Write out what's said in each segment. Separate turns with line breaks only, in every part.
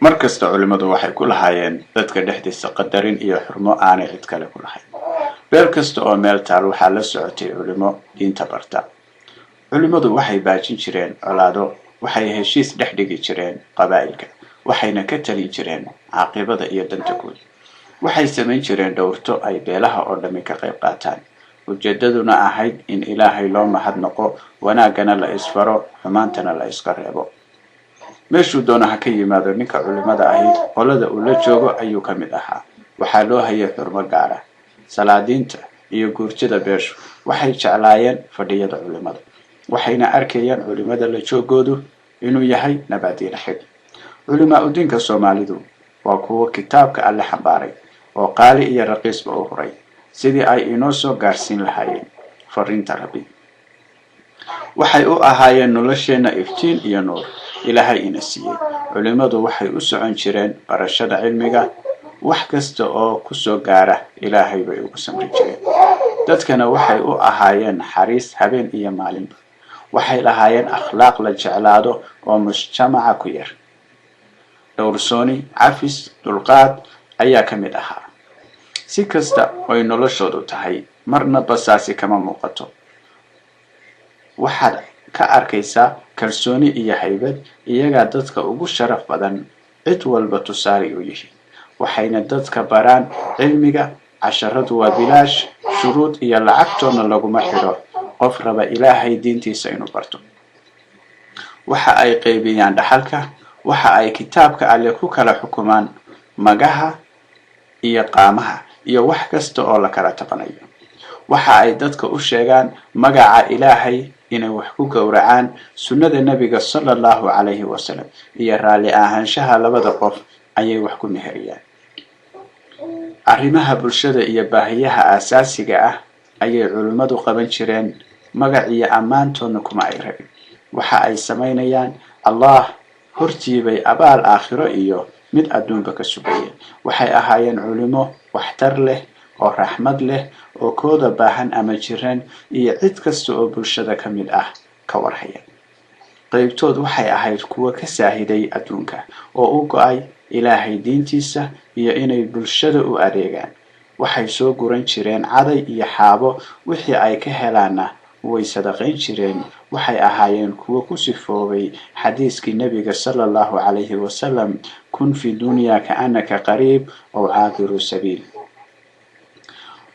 markasta culimadu waxay ku lahaayeen dadka dhexdiisa qadarin iyo xurmo aanay cid kale ku lahayn. beel kasta oo meel taal waxaa la socotay culimo diinta barta. culimadu waxay baajin jireen colaado, waxay heshiis dhex dhigi jireen qabaa'ilka, waxayna ka talin jireen caaqibada iyo danta guud. waxay samayn jireen dhowrto ay beelaha oo dhammi ka qayb qaataan, ujeedaduna ahayd in ilaahay loo mahadnaqo, wanaagana la isfaro, xumaantana la iska reebo. meeshuu doona ha ka yimaado ninka culimada ahi qolada uu la joogo ayuu ka mid ahaa. waxaa loo hayay xurmo gaara. salaadiinta iyo guurjada beeshu waxay jeclaayeen fadhiyada culimada, waxayna arkayeen culimada la joogoodu inuu yahay nabaadiin xig. culimaa u diinka Soomaalidu waa kuwa kitaabka Alle xambaaray oo qaali iyo raqiisba u huray sidii ay inoo soo gaarsiin lahaayeen fariinta Rabbi. waxay u ahaayeen nolosheena iftiin iyo nuur Ilaahay ina siiyay. culimadu waxay u socon jireen barashada cilmiga, wax kasta oo ku soo gaara Ilaahay bay ugu samri jireen. dadkana waxay u ahaayeen xariis habeen iyo maalinba. waxay lahaayeen akhlaaq la jeclaado oo mujtamaca ku yar. dhowrsooni, cafis, dulqaad ayaa ka mid ahaa. si kasta oo noloshoodu tahay, marna basaasi kama muuqato. waxaad ka arkaysaa kalsooni iyo haybad. iyagaa dadka ugu sharaf badan, cid walba tusaale u yihiin. waxayna dadka baraan cilmiga. casharadu waa bilaash, shuruud iyo lacagtoona laguma xidho qof raba Ilaahay diintiisa inuu barto. waxa ay qaybiyaan dhaxalka, waxa ay kitaabka Alle ku kala xukumaan magaha iyo qaamaha iyo wax kasta oo la kala taqanayo. waxa ay dadka u sheegaan magaca Ilaahay, inay wax ku gowracaan sunnada Nabiga sallallahu alayhi wasallam iyo raali ahaanshaha labada qof ayay wax ku meheriyaan. arrimaha bulshada iyo baahiyaha aasaasiga ah ayay culimadu qaban jireen. magac iyo ammaantoona kuma ay rabin. waxa ay samaynayaan Allah hortiibay abaal aakhiro iyo mid adduunba ka sugayeen. waxay ahaayeen culimo waxtar leh oo raxmad leh oo kooda baahan ama jiran iyo cid kasta oo bulshada ka mid ah ka warhaya. qaybtood waxay ahayd kuwa ka saahiday adduunka oo u go'ay Ilaahay diintiisa iyo inay bulshada u adeegaan. waxay soo guran jireen caday iyo xaabo, wixii ay ka helaana way sadaqayn jireen. waxay ahaayeen kuwa ku sifoobay xadiiskii Nabiga sallallahu alayhi wasallam, kun fi dunya ka'annaka qariib aw caabiru sabiil.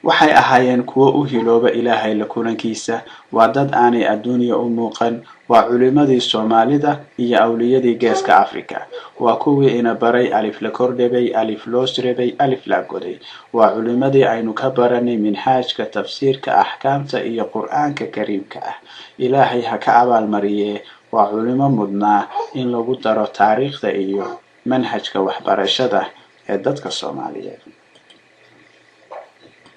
waxay ahaayeen kuwa u hilooba Ilaahay la kulankiisa. waa dad aanay adduunya u muuqan. waa culimadii Soomaalida iyo awliyadii geeska Afrika. waa kuwii ina baray alif la kordhabay, alif loo sirabay, alif la goday. waa culimadii aynu ka baranay minhaajka, tafsiirka, axkaamta iyo qur'aanka kariimka ah. Ilaahay ha ka abaal mariye. waa culimo mudnaa in lagu daro taariikhda iyo manhajka waxbarashada ee dadka Soomaaliyeed.